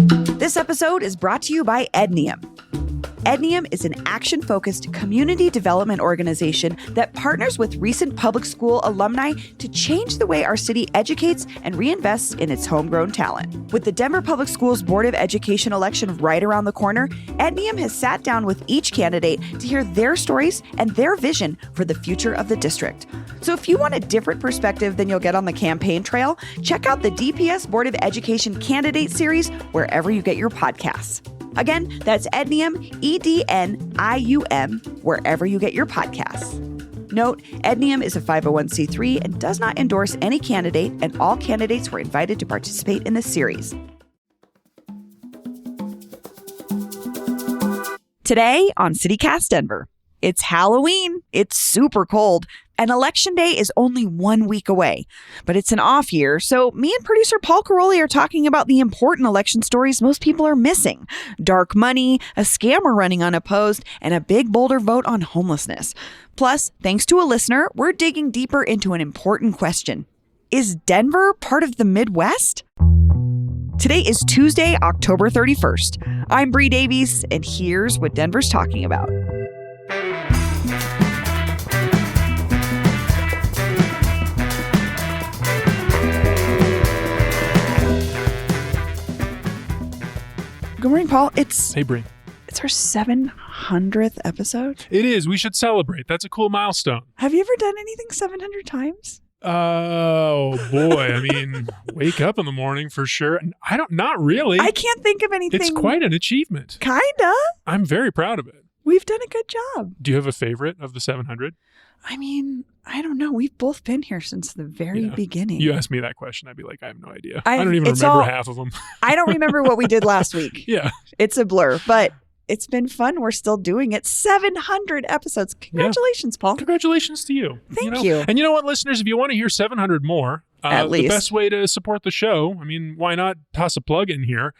This episode is brought to you by Ednium. Ednium is an action-focused community development organization that partners with recent public school alumni to change the way our city educates and reinvests in its homegrown talent. With the Denver Public Schools Board of Education election right around the corner, Ednium has sat down with each candidate to hear their stories and their vision for the future of the district. So if you want a different perspective than you'll get on the campaign trail, check out the DPS Board of Education Candidate Series wherever you get your podcasts. Again, that's Ednium, EDNIUM, wherever you get your podcasts. Note, Ednium is a 501c3 and does not endorse any candidate, and all candidates were invited to participate in this series. Today on CityCast Denver, it's Halloween, it's super cold, and Election Day is only 1 week away. But it's an off year, so me and producer Paul Caroli are talking about the important election stories most people are missing. Dark money, a scammer running unopposed, and a big Boulder vote on homelessness. Plus, thanks to a listener, we're digging deeper into an important question. Is Denver part of the Midwest? Today is Tuesday, October 31st. I'm Bree Davies, and here's what Denver's talking about. Good morning, Paul. Hey, Bree. It's our 700th episode. It is. We should celebrate. That's a cool milestone. Have you ever done anything 700 times? Oh, boy. I mean, wake up in the morning for sure. Not really. I can't think of anything. It's quite an achievement. Kinda. I'm very proud of it. We've done a good job. Do you have a favorite of the 700? I mean, I don't know. We've both been here since the very beginning. You asked me that question, I'd be like, I have no idea. I don't even remember half of them. I don't remember what we did last week. Yeah. It's a blur, but it's been fun. We're still doing it. 700 episodes. Congratulations, Paul. Congratulations to you. Thank you. And you know what, listeners? If you want to hear 700 more, at least, the best way to support the show, I mean, why not toss a plug in here?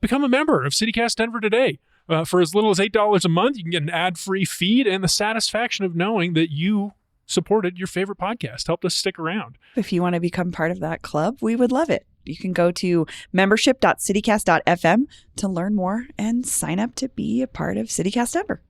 Become a member of CityCast Denver today. For as little as $8 a month, you can get an ad-free feed and the satisfaction of knowing that you supported your favorite podcast, helped us stick around. If you want to become part of that club, we would love it. You can go to membership.citycast.fm to learn more and sign up to be a part of CityCast Denver.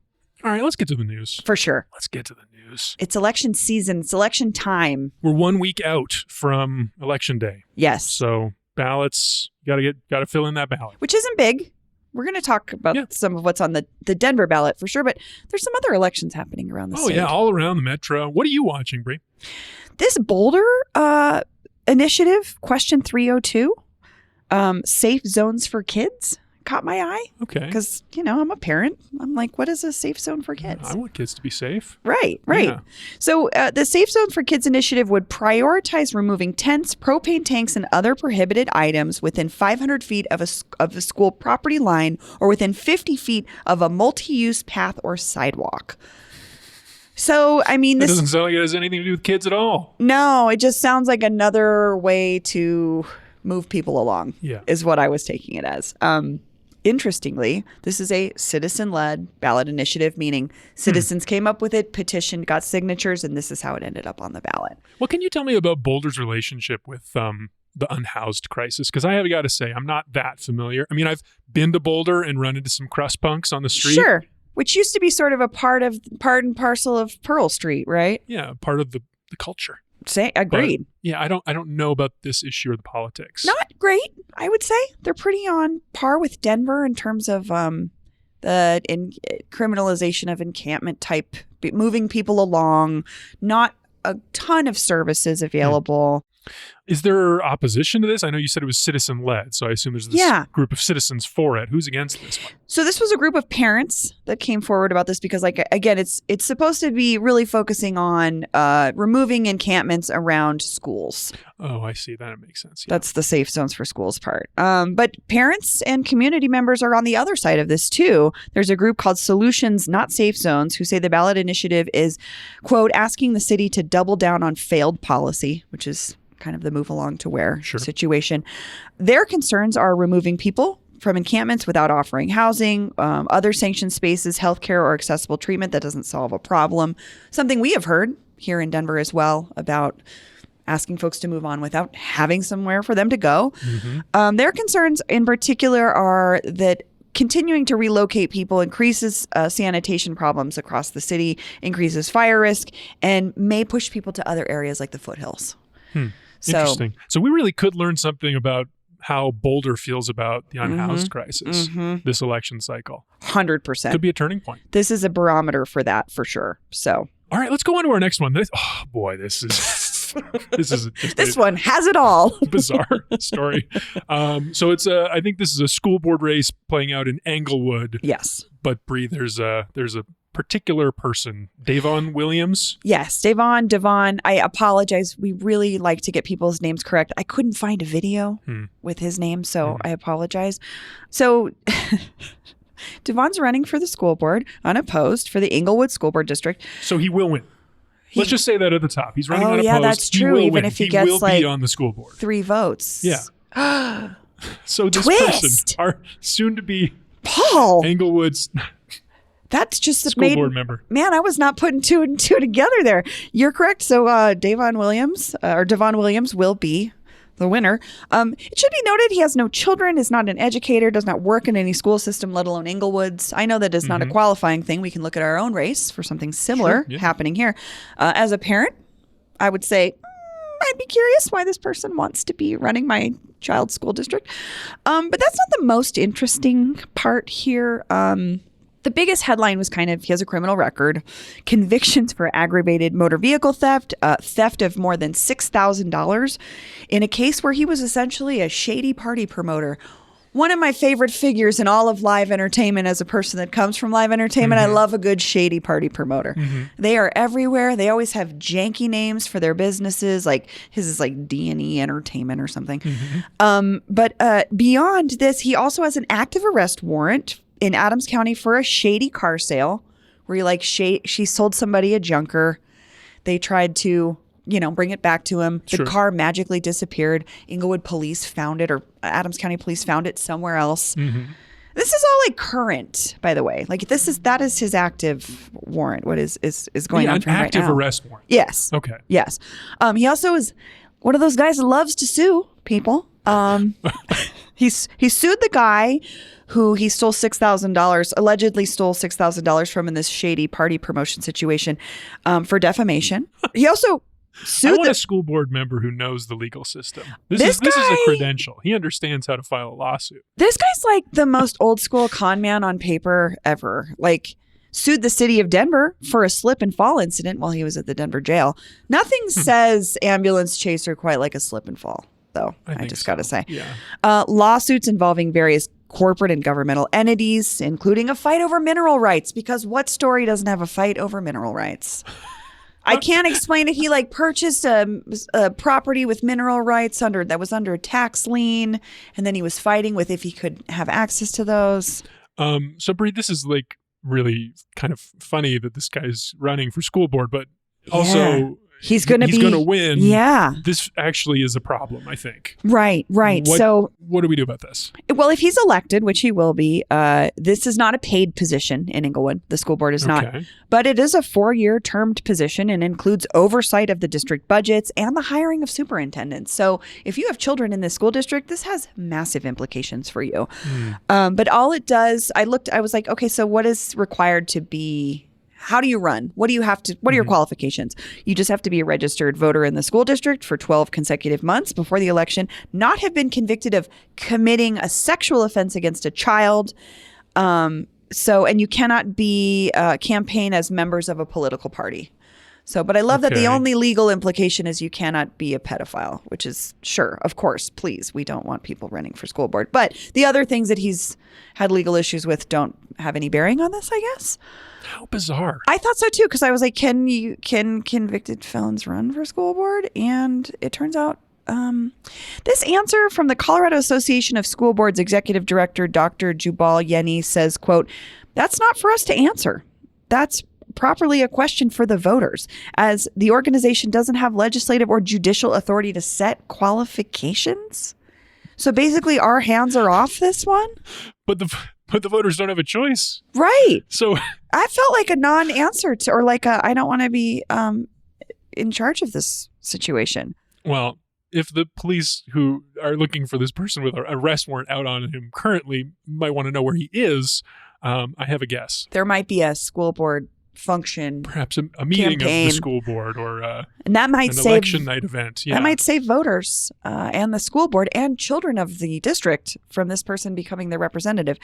All right, let's get to the news. For sure. Let's get to the news. It's election season. It's election time. We're 1 week out from Election Day. Yes. So ballots, got to fill in that ballot. Which isn't big. We're going to talk about some of what's on the Denver ballot for sure, but there's some other elections happening around the state. Oh, yeah, all around the metro. What are you watching, Bree? This Boulder initiative, question 302, safe zones for kids, caught my eye. Okay. Because, I'm a parent. I'm like, what is a safe zone for kids? I want kids to be safe. Right. Yeah. So the Safe Zone for Kids initiative would prioritize removing tents, propane tanks, and other prohibited items within 500 feet of the school property line or within 50 feet of a multi-use path or sidewalk. So, I mean, this doesn't sound like it has anything to do with kids at all. No, it just sounds like another way to move people along, is what I was taking it as. Interestingly, this is a citizen-led ballot initiative, meaning citizens came up with it, petitioned, got signatures, and this is how it ended up on the ballot. What can you tell me about Boulder's relationship with the unhoused crisis? Because I have got to say, I'm not that familiar. I mean, I've been to Boulder and run into some crust punks on the street. Sure, which used to be sort of a part and parcel of Pearl Street, right? Yeah, part of the culture. Agreed. But, yeah, I don't know about this issue or the politics. Not great, I would say. They're pretty on par with Denver in terms of the criminalization of encampment type, moving people along, not a ton of services available. Is there opposition to this? I know you said it was citizen-led, so I assume there's this group of citizens for it. Who's against this one? So this was a group of parents that came forward about this because, again, it's supposed to be really focusing on removing encampments around schools. Oh, I see. That makes sense. Yeah. That's the safe zones for schools part. But parents and community members are on the other side of this, too. There's a group called Solutions Not Safe Zones who say the ballot initiative is, quote, asking the city to double down on failed policy, which is kind of the move along to where situation. Their concerns are removing people from encampments without offering housing, other sanctioned spaces, healthcare, or accessible treatment that doesn't solve a problem. Something we have heard here in Denver as well about asking folks to move on without having somewhere for them to go. Their concerns in particular are that continuing to relocate people increases sanitation problems across the city, increases fire risk, and may push people to other areas like the foothills. Interesting. So we really could learn something about how Boulder feels about the unhoused crisis this election cycle. 100%. Could be a turning point. This is a barometer for that, for sure. So, all right, let's go on to our next one. This is this one has it all. Bizarre story. So it's I think this is a school board race playing out in Englewood. Yes. But Bree, there's a particular person, Davon Williams. Yes, Devon. I apologize. We really like to get people's names correct. I couldn't find a video with his name, so I apologize. So Devon's running for the school board, unopposed, for the Englewood School Board District. So he will win. Let's just say that at the top. He's running unopposed. Yeah, that's true. Even win. if he gets will be on the school board. 3 votes. Yeah. So this Twist! person, our soon-to-be Paul. Englewood's That's just school board member. Man, I was not putting 2 and 2 together there. You're correct. So Devon Williams will be the winner. It should be noted he has no children, is not an educator, does not work in any school system, let alone Englewood's. I know that is not a qualifying thing. We can look at our own race for something similar happening here. As a parent, I would say, I'd be curious why this person wants to be running my child's school district. But that's not the most interesting part here. The biggest headline was kind of, he has a criminal record, convictions for aggravated motor vehicle theft, theft of more than $6,000 in a case where he was essentially a shady party promoter. One of my favorite figures in all of live entertainment as a person that comes from live entertainment. I love a good shady party promoter. They are everywhere. They always have janky names for their businesses. Like his is like D&E Entertainment or something. But beyond this, he also has an active arrest warrant in Adams County for a shady car sale where she sold somebody a junker. They tried to, bring it back to him. The car magically disappeared. Englewood police found it, or Adams County police found it somewhere else. This is all like current, by the way. Like that is his active warrant. What is going on for him right now? Active arrest warrant. Yes. Okay. Yes. He also is one of those guys that loves to sue people. He sued the guy who he stole allegedly stole $6,000 from in this shady party promotion situation, for defamation. He also sued. I want a school board member who knows the legal system. This is a credential. He understands how to file a lawsuit. This guy's like the most old school con man on paper ever. Like, sued the city of Denver for a slip and fall incident while he was at the Denver jail. Nothing says ambulance chaser quite like a slip and fall, though. I just got to say. Yeah. Lawsuits involving various corporate and governmental entities, including a fight over mineral rights, because what story doesn't have a fight over mineral rights? I can't explain it. He purchased a property with mineral rights that was under a tax lien, and then he was fighting with if he could have access to those. So Bree, this is really kind of funny that this guy's running for school board, but also he's going to win. Yeah. This actually is a problem, I think. Right. What do we do about this? Well, if he's elected, which he will be, this is not a paid position in Englewood. The school board is not. But it is a 4-year termed position and includes oversight of the district budgets and the hiring of superintendents. So if you have children in this school district, this has massive implications for you. But all it does, I was like, okay, so what is required to be... How do you run? What are your qualifications? You just have to be a registered voter in the school district for 12 consecutive months before the election, not have been convicted of committing a sexual offense against a child. And you cannot be campaign as members of a political party. But I love that the only legal implication is you cannot be a pedophile, which is sure, of course, please. We don't want people running for school board. But the other things that he's had legal issues with don't have any bearing on this, I guess. How bizarre. I thought so too, because I was like, can convicted felons run for school board? And it turns out this answer from the Colorado Association of School Boards Executive Director, Dr. Jubal Yenny, says, quote, "That's not for us to answer. That's properly a question for the voters, as the organization doesn't have legislative or judicial authority to set qualifications." So basically our hands are off this one. But the voters don't have a choice. Right. So I felt like a non-answer I don't want to be in charge of this situation. Well, if the police who are looking for this person with an arrest warrant out on him currently might want to know where he is, I have a guess. There might be a school board function, perhaps a meeting campaign of the school board or and that might an save election night event. Yeah. That might save voters and the school board and children of the district from this person becoming their representative.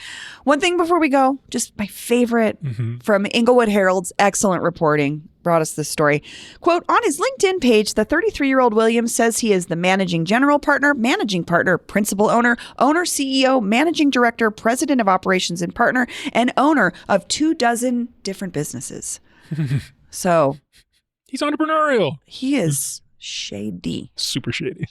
One thing before we go, just my favorite from Inglewood Herald's excellent reporting brought us this story. Quote, on his LinkedIn page, the 33-year-old Williams says he is the managing partner, principal owner, CEO, managing director, president of operations and partner, and owner of 24 different businesses. So he's entrepreneurial. He is shady. Super shady.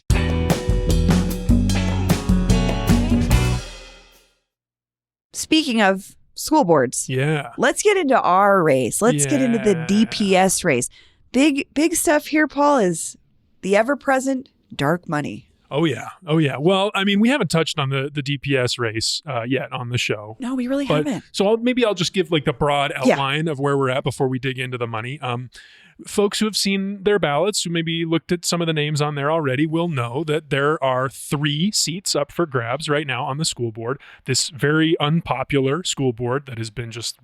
Speaking of school boards. Yeah. Let's get into our race. Let's get into the DPS race. Big stuff here, Paul, is the ever-present dark money. Oh, yeah. Well, I mean, we haven't touched on the DPS race yet on the show. No, we really haven't. So maybe I'll just give like the broad outline of where we're at before we dig into the money. Folks who have seen their ballots, who maybe looked at some of the names on there already, will know that there are 3 seats up for grabs right now on the school board. This very unpopular school board that has been just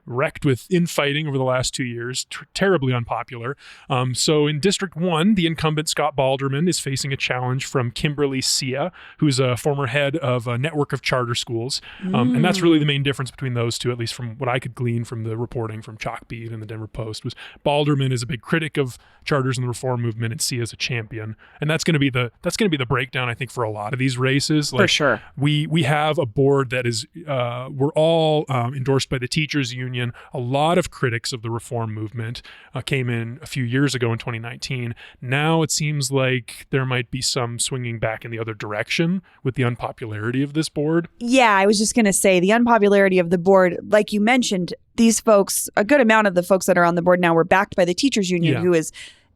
wrecked with infighting over the last 2 years, terribly unpopular. So in District 1, the incumbent Scott Balderman is facing a challenge from Kimberly Sia, who's a former head of a network of charter schools. And that's really the main difference between those two, at least from what I could glean from the reporting from Chalkbeat and the Denver Post, was Balderman is a big critic of charters and the reform movement, and Sia as a champion. And that's going to be the breakdown, I think, for a lot of these races. For sure. We have a board that is we're all endorsed by the teachers union. A lot of critics of the reform movement came in a few years ago in 2019. Now it seems like there might be some swinging back in the other direction with the unpopularity of this board. Yeah, I was just going to say the unpopularity of the board, like you mentioned, these folks, a good amount of the folks that are on the board now were backed by the teachers union, who is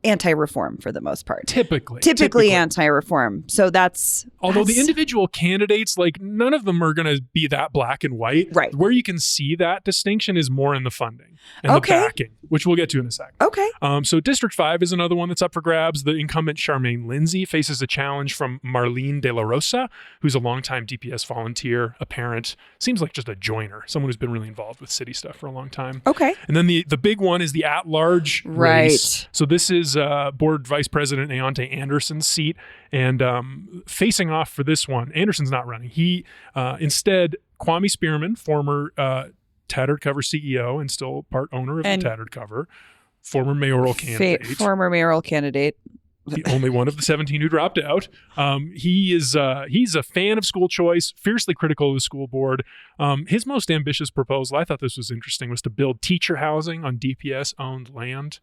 anti-reform for the most part. Typically anti-reform. So that's... Although the individual candidates, like none of them are going to be that black and white. Right. Where you can see that distinction is more in the funding and the backing, which we'll get to in a second. Okay. So District 5 is another one that's up for grabs. The incumbent Charmaine Lindsay faces a challenge from Marlene De La Rosa, who's a longtime DPS volunteer, a parent, seems like just a joiner, someone who's been really involved with city stuff for a long time. Okay. And then the big one is the at-large race. So this is Board Vice President Aonte Anderson's seat, and facing off for this one, Anderson's not running. He instead, Kwame Spearman, former Tattered Cover CEO and still part owner of the Tattered Cover, former mayoral candidate. The only one of the 17 who dropped out. He's a fan of school choice, fiercely critical of the school board. His most ambitious proposal, I thought this was interesting, was to build teacher housing on DPS-owned land.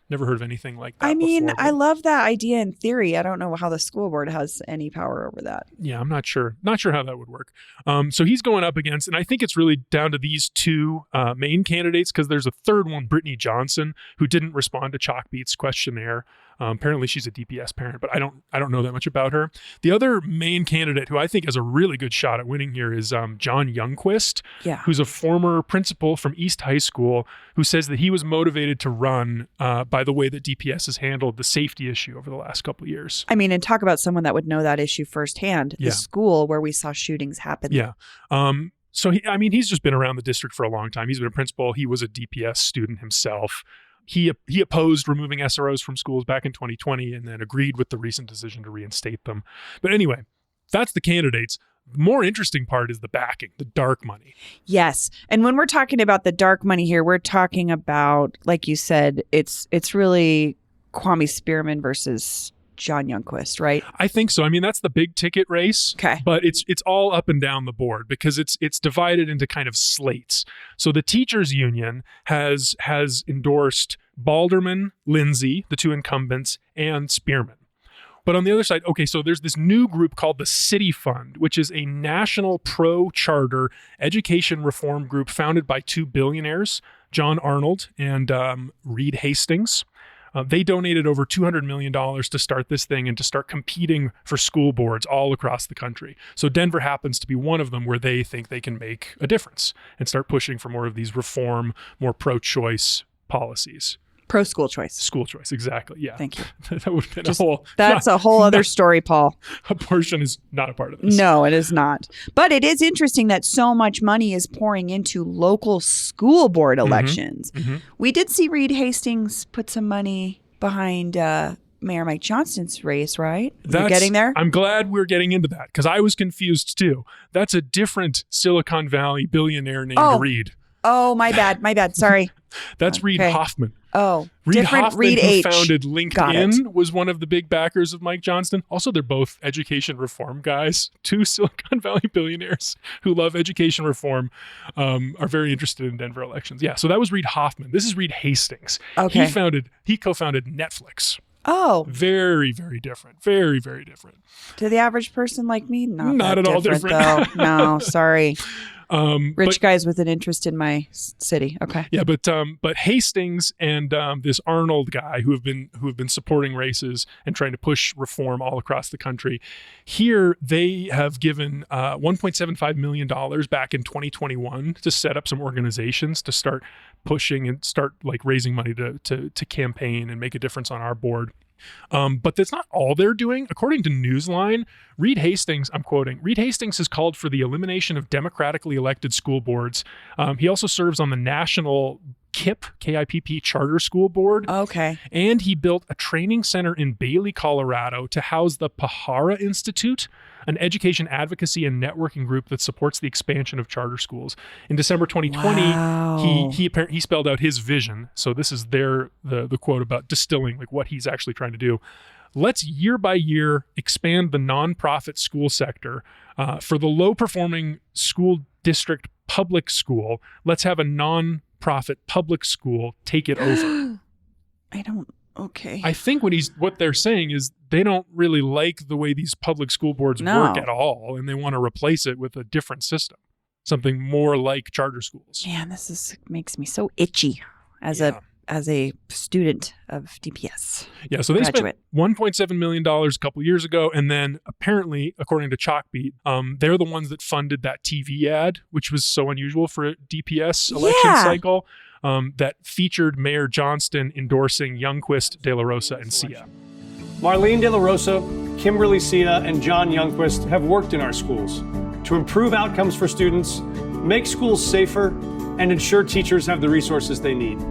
Never heard of anything like that before, I love that idea in theory. I don't know how the school board has any power over that. Yeah, I'm not sure. Not sure how that would work. So he's going up against, and I think it's really down to these 2 main candidates, because there's a third one, Brittany Johnson, who didn't respond to Chalkbeat's questionnaire. Apparently she's a DPS parent, but I don't know that much about her. The other main candidate who I think has a really good shot at winning here is John Youngquist, who's a former principal from East High School, who says that he was motivated to run by the way that DPS has handled the safety issue over the last couple of years. I mean, and talk about someone that would know that issue firsthand, the school where we saw shootings happen. Yeah. So he's just been around the district for a long time. He's been a principal. He was a DPS student himself. He opposed removing SROs from schools back in 2020 and then agreed with the recent decision to reinstate them. But anyway, that's the candidates. The more interesting part is the backing, the dark money. Yes. And when we're talking about the dark money here, we're talking about, like you said, it's really Kwame Spearman versus John Youngquist, right? I think so. I mean, that's the big ticket race. Okay. But it's all up and down the board because it's divided into kind of slates. So the teachers union has endorsed Balderman, Lindsay, the 2 incumbents, and Spearman. But on the other side, okay, so there's this new group called the City Fund, which is a national pro-charter education reform group founded by 2 billionaires, John Arnold and Reed Hastings. They donated over $200 million to start this thing and to start competing for school boards all across the country. So Denver happens to be one of them where they think they can make a difference and start pushing for more of these reform, more pro-choice policies. Pro-school choice. School choice, exactly. Yeah. Thank you. That would have been That's a whole other story, Paul. Abortion is not a part of this. No, it is not. But it is interesting that so much money is pouring into local school board elections. We did see Reed Hastings put some money behind Mayor Mike Johnston's race, right? You're getting there? I'm glad we're getting into that because I was confused too. That's a different Silicon Valley billionaire named Reed. Oh, my bad. Sorry. That's Reid Hoffman. Oh, Reid different Hoffman, Reed who H. founded LinkedIn, was one of the big backers of Mike Johnston. Also, they're both education reform guys. Two Silicon Valley billionaires who love education reform are very interested in Denver elections. Yeah, so that was Reid Hoffman. This is Reed Hastings. Okay. He co-founded Netflix. Oh. Very, very different. Very, very different. To the average person like me, not at all different. Though. No, sorry. Rich guys with an interest in my city. Okay. Yeah, but Hastings and this Arnold guy who have been supporting races and trying to push reform all across the country. Here they have given $1.75 million back in 2021 to set up some organizations to start pushing and start like raising money to campaign and make a difference on our board. But that's not all they're doing. According to Newsline, Reed Hastings, I'm quoting, Reed Hastings has called for the elimination of democratically elected school boards. He also serves on the national KIPP charter school board. Okay. And he built a training center in Bailey, Colorado to house the Pahara Institute, an education advocacy and networking group that supports the expansion of charter schools. In December 2020, wow. he spelled out his vision. So this is the quote about distilling like what he's actually trying to do. Let's year by year expand the nonprofit school sector. For the low-performing school district public school, let's have a nonprofit public school take it over. Okay. I think what they're saying is they don't really like the way these public school boards work at all, and they want to replace it with a different system, something more like charter schools. Man, this makes me so itchy as a student of DPS. Yeah, so they spent $1.7 million a couple years ago, and then apparently, according to Chalkbeat, they're the ones that funded that TV ad, which was so unusual for a DPS election cycle. That featured Mayor Johnston endorsing Youngquist, De La Rosa, and Sia. Marlene De La Rosa, Kimberly Sia, and John Youngquist have worked in our schools to improve outcomes for students, make schools safer, and ensure teachers have the resources they need.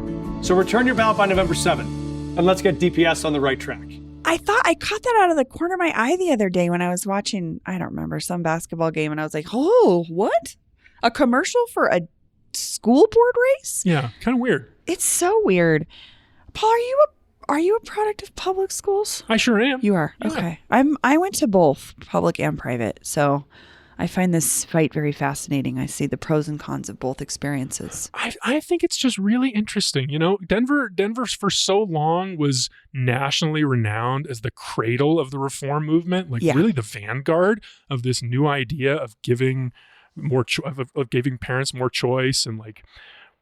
So return your ballot by November 7th, and let's get DPS on the right track. I thought I caught that out of the corner of my eye the other day when I was watching, I don't remember, some basketball game, and I was like, oh, what? A commercial for a school board race? Yeah, kind of weird. It's so weird. Paul, are you a product of public schools? I sure am. You are? Yeah. Okay. I went to both public and private, so I find this fight very fascinating. I see the pros and cons of both experiences. I think it's just really interesting. You know, Denver for so long was nationally renowned as the cradle of the reform movement, like really the vanguard of this new idea of giving of giving parents more choice and like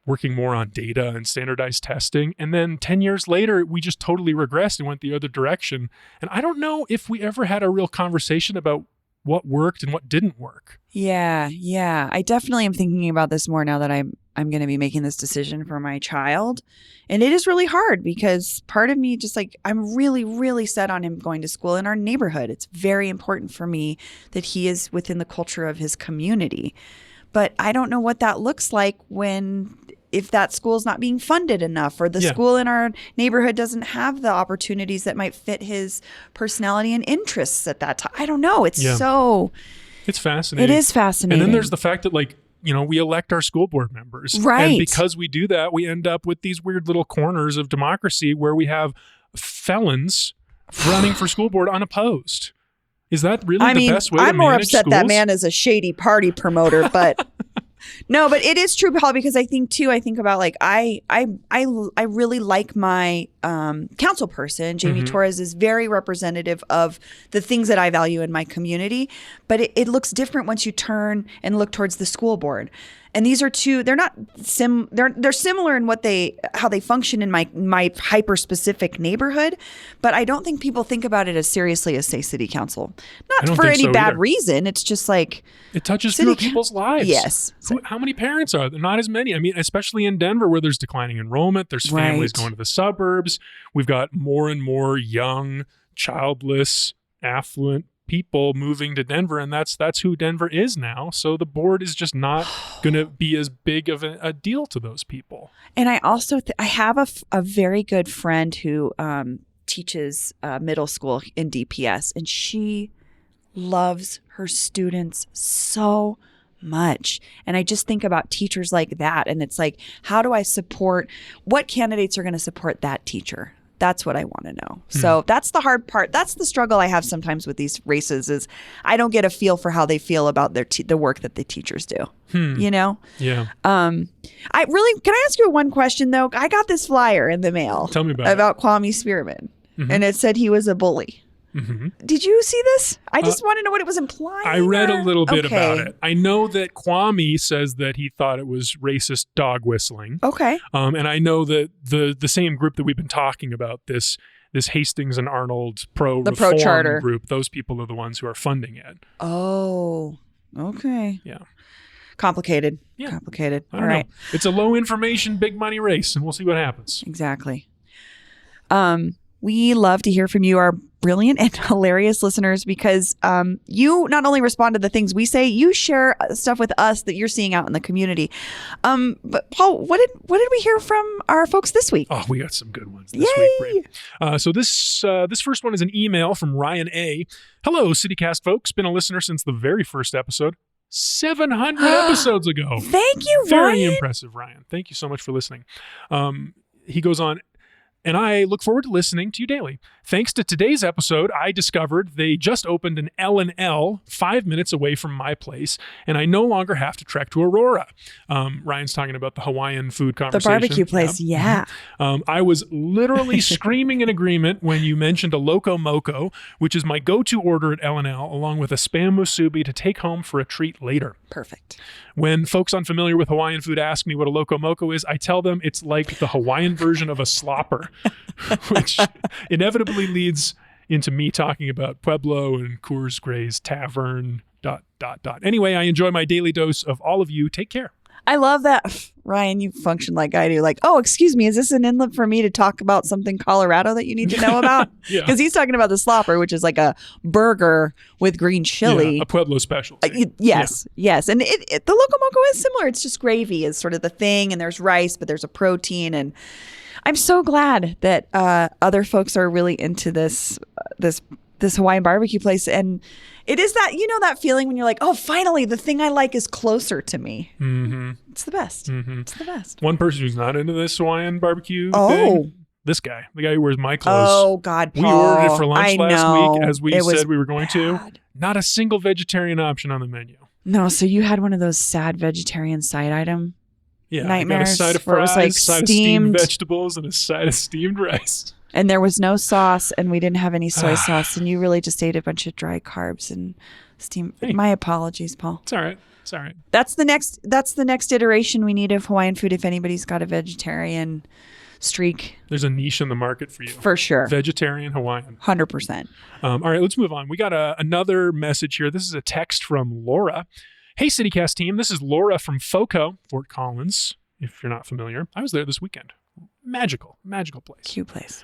working more on data and standardized testing. And then 10 years later, we just totally regressed and went the other direction. And I don't know if we ever had a real conversation about what worked and what didn't work. Yeah. I definitely am thinking about this more now that I'm going to be making this decision for my child. And it is really hard because part of me just like, I'm really, really set on him going to school in our neighborhood. It's very important for me that he is within the culture of his community. But I don't know what that looks like if that school is not being funded enough or the school in our neighborhood doesn't have the opportunities that might fit his personality and interests at that time. I don't know. It's fascinating. It is fascinating. And then there's the fact that like, you know, we elect our school board members. Right. And because we do that, we end up with these weird little corners of democracy where we have felons running for school board unopposed. Is that really the best way to manage schools? I'm more upset that man is a shady party promoter, but no, but it is true, Paul, because I think about like I really like my council person. Jamie Torres is very representative of the things that I value in my community, but it looks different once you turn and look towards the school board. And these are two, they're not they're similar in how they function in my hyper specific neighborhood, but I don't think people think about it as seriously as, say, city council. Not for any bad reason. It's just like it touches fewer people's lives. Yes. How many parents are there? Not as many. I mean, especially in Denver where there's declining enrollment, there's families going to the suburbs. We've got more and more young, childless, affluent people moving to Denver, and that's who Denver is now. So the board is just not going to be as big of a deal to those people. And I also I have a very good friend who teaches middle school in DPS, and she loves her students so much. And I just think about teachers like that, and it's like, how do I support, what candidates are going to support that teacher? That's what I want to know. So that's the hard part. That's the struggle I have sometimes with these races is I don't get a feel for how they feel about the work that the teachers do. You know? Yeah. Can I ask you one question though? I got this flyer in the mail. Tell me about Kwame Spearman. And it said he was a bully. Did you see this? I just want to know what it was implying. I read a little bit about it. I know that Kwame says that he thought it was racist dog whistling. Okay. And I know that the same group that we've been talking about, this Hastings and Arnold pro-reform charter group, those people are the ones who are funding it. Oh, okay. Yeah. Complicated. Yeah. Complicated. All right. It's a low information, big money race, and we'll see what happens. Exactly. We love to hear from you, our brilliant and hilarious listeners, because you not only respond to the things we say, you share stuff with us that you're seeing out in the community. But Paul, what did we hear from our folks this week? Oh, we got some good ones this week, Brie. So this first one is an email from Ryan A. Hello, CityCast folks. Been a listener since the very first episode. 700 episodes ago. Thank you, Ryan. Very impressive, Ryan. Thank you so much for listening. He goes on, and I look forward to listening to you daily. Thanks to today's episode, I discovered they just opened an L&L 5 minutes away from my place, and I no longer have to trek to Aurora. Ryan's talking about the Hawaiian food conversation. The barbecue place, yeah. I was literally screaming in agreement when you mentioned a Loco Moco, which is my go-to order at L&L, along with a Spam Musubi to take home for a treat later. Perfect. When folks unfamiliar with Hawaiian food ask me what a Loco Moco is, I tell them it's like the Hawaiian version of a slopper, which inevitably leads into me talking about Pueblo and Coors Gray's Tavern, ... Anyway, I enjoy my daily dose of all of you. Take care. I love that. Ryan, you function like I do. Like, oh, excuse me, is this an inlet for me to talk about something Colorado that you need to know about? Yeah. Because he's talking about the slopper, which is like a burger with green chili. Yeah, a Pueblo specialty. Yes. And the Loco Moco is similar. It's just gravy is sort of the thing, and there's rice, but there's a protein. And I'm so glad that other folks are really into this Hawaiian barbecue place. And it is that, that feeling when you're like, oh, finally, the thing I like is closer to me. Mm-hmm. It's the best. Mm-hmm. It's the best. One person who's not into this Hawaiian barbecue thing, this guy, the guy who wears my clothes. Oh, God, Paul. We ordered it for lunch last week, as we said we were going bad. to. Not a single vegetarian option on the menu. No, so you had one of those sad vegetarian side item nightmares. I got a side of fries, a side of steamed vegetables, and a side of steamed rice. And there was no sauce, and we didn't have any soy sauce, and you really just ate a bunch of dry carbs and steam. Hey. My apologies, Paul. It's all right. That's the next iteration we need of Hawaiian food. If anybody's got a vegetarian streak, there's a niche in the market for you, for sure. Vegetarian Hawaiian, 100%. All right, let's move on. We got another message here. This is a text from Laura. Hey, CityCast team. This is Laura from FOCO, Fort Collins. If you're not familiar, I was there this weekend. Magical place. Cute place.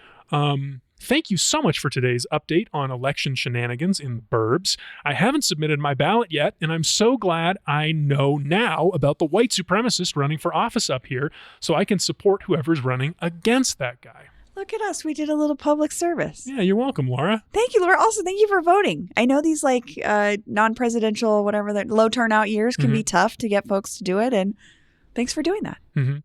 Thank you so much for today's update on election shenanigans in the burbs. I haven't submitted my ballot yet, and I'm so glad I know now about the white supremacist running for office up here, so I can support whoever's running against that guy. Look at us. We did a little public service. Yeah, you're welcome, Laura. Thank you, Laura. Also, thank you for voting. I know these non-presidential, whatever, low turnout years can be tough to get folks to do it, and thanks for doing that. Mm-hmm.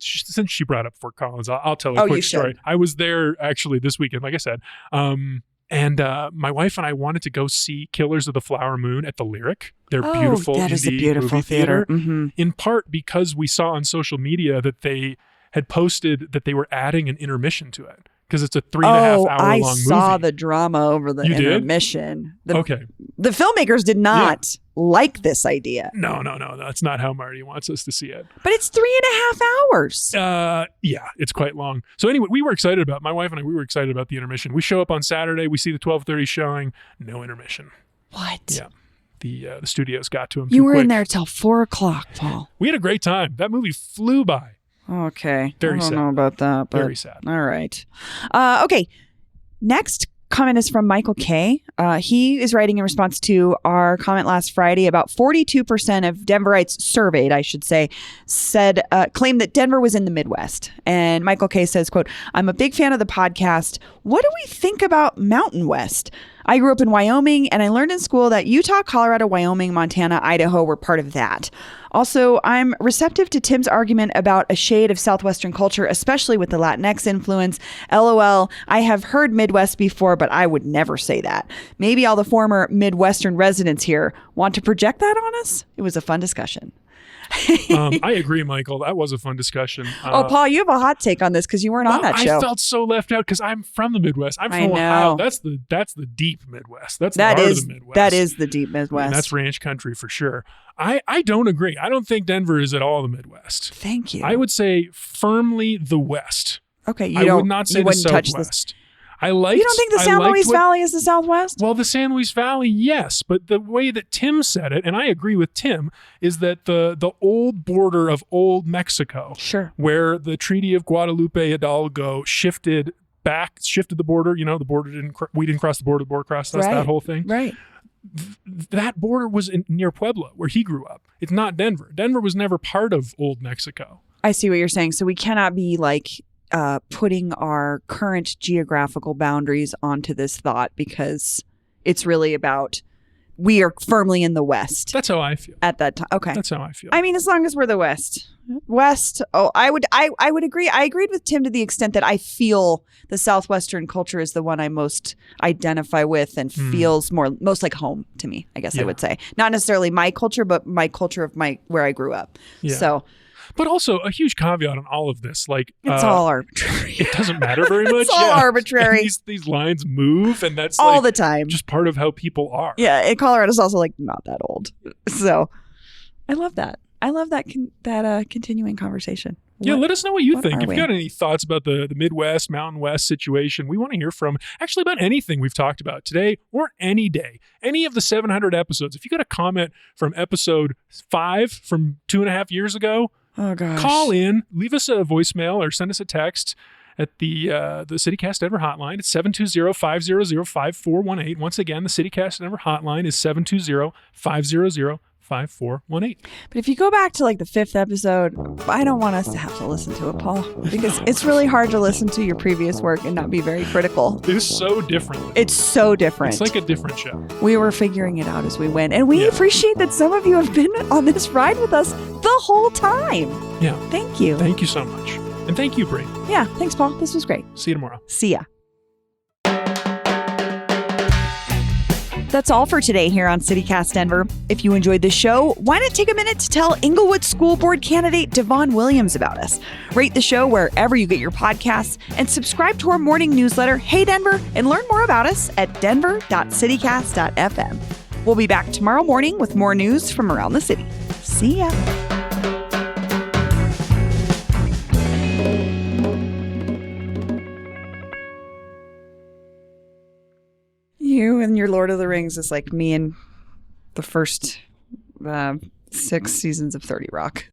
Since she brought up Fort Collins, I'll tell a quick story. I was there actually this weekend, like I said, and my wife and I wanted to go see Killers of the Flower Moon at the Lyric. They're beautiful. That is a beautiful movie theater. Mm-hmm. In part because we saw on social media that they had posted that they were adding an intermission to it. Because it's a 3.5 hour long movie. I saw the drama over the intermission. Okay. The filmmakers did not. Yeah. like this idea. No. That's not how Marty wants us to see it. But it's 3.5 hours. Yeah, it's quite long. So anyway, my wife and I, we were excited about the intermission. We show up on Saturday. We see the 12:30 showing. No intermission. What? Yeah. The studios got to him You too were quick. in there till 4 o'clock, Paul. We had a great time. That movie flew by. Okay. Very I don't sad. know about that, but Very sad. all right. Okay. Next comment is from Michael K. He is writing in response to our comment last Friday. About 42% of Denverites surveyed, I should say, claimed that Denver was in the Midwest. And Michael K says, quote, "I'm a big fan of the podcast. What do we think about Mountain West? I grew up in Wyoming, and I learned in school that Utah, Colorado, Wyoming, Montana, Idaho were part of that. Also, I'm receptive to Tim's argument about a shade of Southwestern culture, especially with the Latinx influence. LOL, I have heard Midwest before, but I would never say that. Maybe all the former Midwestern residents here want to project that on us? It was a fun discussion." I agree, Michael. That was a fun discussion. Paul, you have a hot take on this because you weren't on that show. I felt so left out because I'm from the Midwest. I'm from Ohio. That's the deep Midwest. That's the heart of the Midwest. That is the deep Midwest. And that's ranch country for sure. I don't agree. I don't think Denver is at all the Midwest. Thank you. I would say firmly the West. Okay, I would not say the Southwest. You don't think the San Luis Valley is the Southwest? Well, the San Luis Valley, yes. But the way that Tim said it, and I agree with Tim, is that the old border of old Mexico, sure, where the Treaty of Guadalupe Hidalgo shifted the border. You know, the border we didn't cross the border crossed us, that whole thing. Right. That border was near Puebla, where he grew up. It's not Denver. Denver was never part of old Mexico. I see what you're saying. So we cannot be like putting our current geographical boundaries onto this thought because it's really about we are firmly in the West. That's how I feel. At that time. Okay. That's how I feel. I mean, as long as we're the West. I would agree. I agreed with Tim to the extent that I feel the Southwestern culture is the one I most identify with and feels most like home to me, I guess I would say. Not necessarily my culture, but my culture of where I grew up. Yeah. So but also a huge caveat on all of this, like it's all arbitrary. It doesn't matter very much. It's all arbitrary. These lines move, and that's all the time. Just part of how people are. Yeah, and Colorado's also like not that old, so I love that. I love that continuing conversation. Yeah, let us know what you think. If you've got any thoughts about the Midwest, Mountain West situation, we want to hear from actually about anything we've talked about today or any day, any of the 700 episodes. If you got a comment from episode 5 from 2.5 years ago. Oh gosh. Call in, leave us a voicemail or send us a text at the CityCast Denver hotline. It's 720-500-5418. Once again, the CityCast Denver hotline is 720-500-5418. But if you go back to like the 5th episode, I don't want us to have to listen to it, Paul, because it's really hard to listen to your previous work and not be very critical. It is so different. It's so different. It's like a different show. We were figuring it out as we went, and we appreciate that some of you have been on this ride with us the whole time. Yeah. Thank you. Thank you so much. And thank you, Bree. Yeah. Thanks, Paul. This was great. See you tomorrow. See ya. That's all for today here on CityCast Denver. If you enjoyed the show, why not take a minute to tell Inglewood School Board candidate Devon Williams about us? Rate the show wherever you get your podcasts and subscribe to our morning newsletter, Hey Denver, and learn more about us at denver.citycast.fm. We'll be back tomorrow morning with more news from around the city. See ya. You and your Lord of the Rings is like me and the first 6 seasons of 30 Rock.